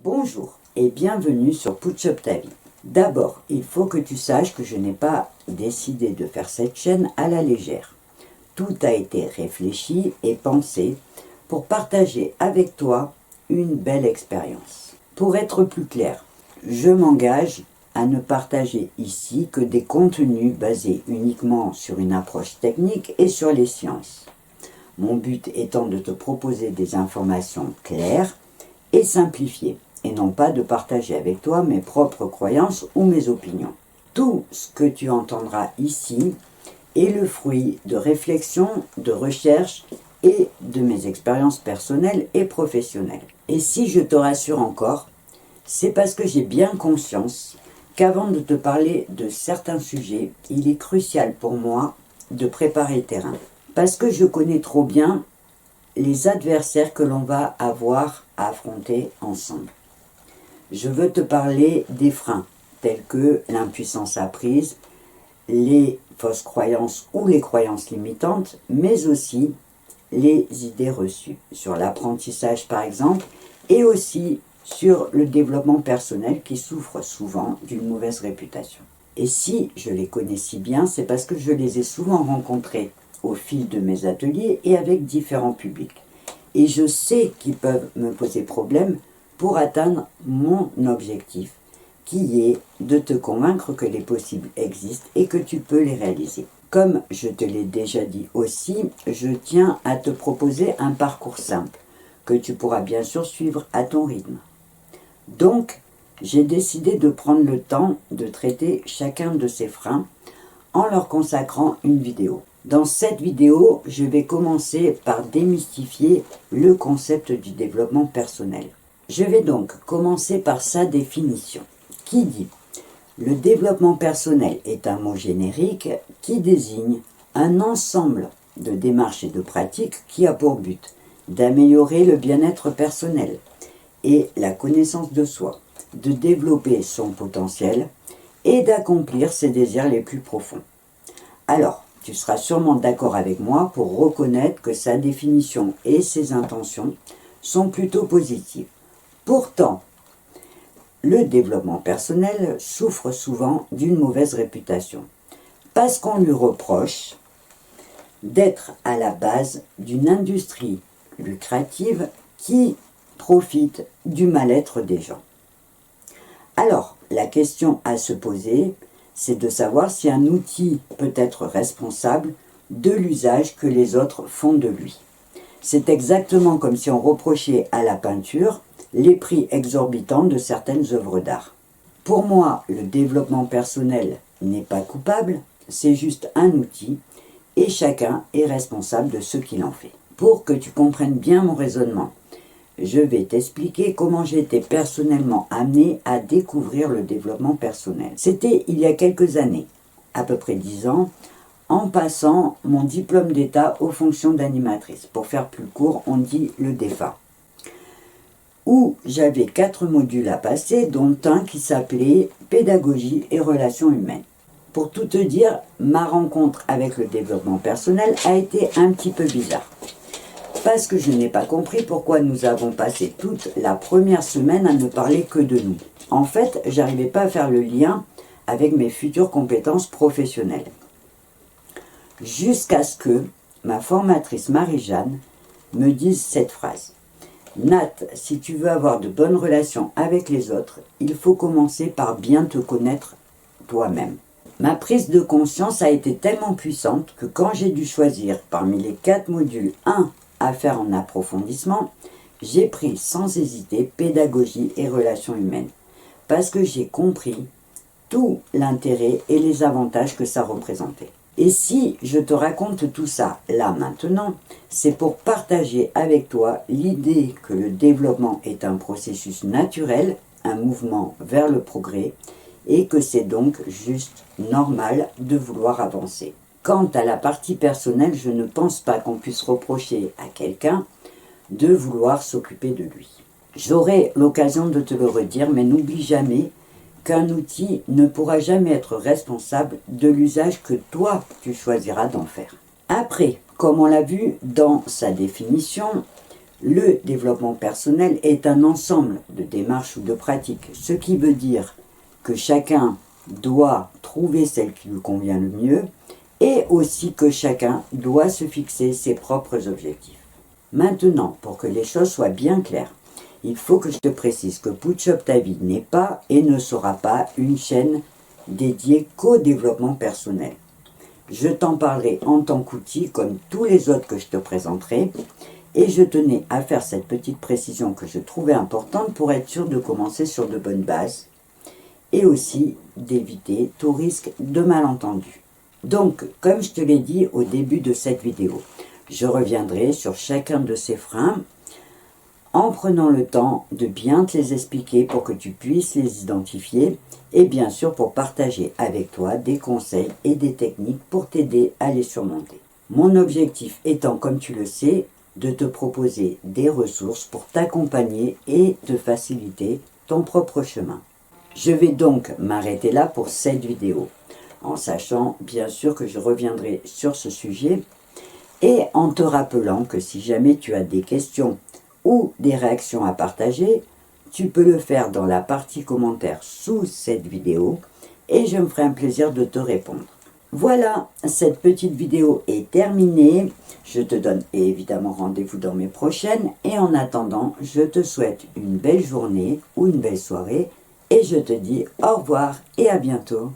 Bonjour et bienvenue sur Putsch Up ta vie. D'abord, il faut que tu saches que je n'ai pas décidé de faire cette chaîne à la légère. Tout a été réfléchi et pensé pour partager avec toi une belle expérience. Pour être plus clair, je m'engage à ne partager ici que des contenus basés uniquement sur une approche technique et sur les sciences. Mon but étant de te proposer des informations claires et simplifiées, et non pas de partager avec toi mes propres croyances ou mes opinions. Tout ce que tu entendras ici est le fruit de réflexions, de recherches et de mes expériences personnelles et professionnelles. Et si je te rassure encore, c'est parce que j'ai bien conscience qu'avant de te parler de certains sujets, il est crucial pour moi de préparer le terrain. Parce que je connais trop bien les adversaires que l'on va avoir à affronter ensemble. Je veux te parler des freins, tels que l'impuissance apprise, les fausses croyances ou les croyances limitantes, mais aussi les idées reçues, sur l'apprentissage par exemple, et aussi sur le développement personnel qui souffre souvent d'une mauvaise réputation. Et si je les connais si bien, c'est parce que je les ai souvent rencontrés au fil de mes ateliers et avec différents publics. Et je sais qu'ils peuvent me poser problème pour atteindre mon objectif, qui est de te convaincre que les possibles existent et que tu peux les réaliser. Comme je te l'ai déjà dit aussi, je tiens à te proposer un parcours simple, que tu pourras bien sûr suivre à ton rythme. Donc, j'ai décidé de prendre le temps de traiter chacun de ces freins en leur consacrant une vidéo. Dans cette vidéo, je vais commencer par démystifier le concept du développement personnel. Je vais donc commencer par sa définition, qui dit « Le développement personnel est un mot générique qui désigne un ensemble de démarches et de pratiques qui a pour but d'améliorer le bien-être personnel et la connaissance de soi, de développer son potentiel et d'accomplir ses désirs les plus profonds. » Alors, tu seras sûrement d'accord avec moi pour reconnaître que sa définition et ses intentions sont plutôt positives. Pourtant, le développement personnel souffre souvent d'une mauvaise réputation, parce qu'on lui reproche d'être à la base d'une industrie lucrative qui profite du mal-être des gens. Alors, la question à se poser, c'est de savoir si un outil peut être responsable de l'usage que les autres font de lui. C'est exactement comme si on reprochait à la peinture les prix exorbitants de certaines œuvres d'art. Pour moi, le développement personnel n'est pas coupable, c'est juste un outil et chacun est responsable de ce qu'il en fait. Pour que tu comprennes bien mon raisonnement, je vais t'expliquer comment j'ai été personnellement amené à découvrir le développement personnel. C'était il y a quelques années, à peu près 10 ans, en passant mon diplôme d'État aux fonctions d'animatrice. Pour faire plus court, on dit le DEFA. Où j'avais 4 modules à passer, dont un qui s'appelait Pédagogie et relations humaines. Pour tout te dire, ma rencontre avec le développement personnel a été un petit peu bizarre. Parce que je n'ai pas compris pourquoi nous avons passé toute la première semaine à ne parler que de nous. En fait, j'arrivais pas à faire le lien avec mes futures compétences professionnelles. Jusqu'à ce que ma formatrice Marie-Jeanne me dise cette phrase. Nat, si tu veux avoir de bonnes relations avec les autres, il faut commencer par bien te connaître toi-même. Ma prise de conscience a été tellement puissante que quand j'ai dû choisir parmi les 4 modules 1 à faire en approfondissement, j'ai pris sans hésiter pédagogie et relations humaines, parce que j'ai compris tout l'intérêt et les avantages que ça représentait. Et si je te raconte tout ça là maintenant, c'est pour partager avec toi l'idée que le développement est un processus naturel, un mouvement vers le progrès, et que c'est donc juste normal de vouloir avancer. Quant à la partie personnelle, je ne pense pas qu'on puisse reprocher à quelqu'un de vouloir s'occuper de lui. J'aurai l'occasion de te le redire, mais n'oublie jamais qu'un outil ne pourra jamais être responsable de l'usage que toi, tu choisiras d'en faire. Après, comme on l'a vu dans sa définition, Le développement personnel est un ensemble de démarches ou de pratiques, ce qui veut dire que chacun doit trouver celle qui lui convient le mieux et aussi que chacun doit se fixer ses propres objectifs. Maintenant, pour que les choses soient bien claires, il faut que je te précise que Putsch Up ta vie n'est pas et ne sera pas une chaîne dédiée qu'au développement personnel. Je t'en parlerai en tant qu'outil comme tous les autres que je te présenterai et je tenais à faire cette petite précision que je trouvais importante pour être sûr de commencer sur de bonnes bases et aussi d'éviter tout risque de malentendu. Donc, comme je te l'ai dit au début de cette vidéo, je reviendrai sur chacun de ces freins en prenant le temps de bien te les expliquer pour que tu puisses les identifier et bien sûr pour partager avec toi des conseils et des techniques pour t'aider à les surmonter. Mon objectif étant, comme tu le sais, de te proposer des ressources pour t'accompagner et te faciliter ton propre chemin. Je vais donc m'arrêter là pour cette vidéo, en sachant bien sûr que je reviendrai sur ce sujet et en te rappelant que si jamais tu as des questions ou des réactions à partager, tu peux le faire dans la partie commentaires sous cette vidéo et je me ferai un plaisir de te répondre. Voilà, cette petite vidéo est terminée. Je te donne évidemment rendez-vous dans mes prochaines et en attendant, je te souhaite une belle journée ou une belle soirée et je te dis au revoir et à bientôt.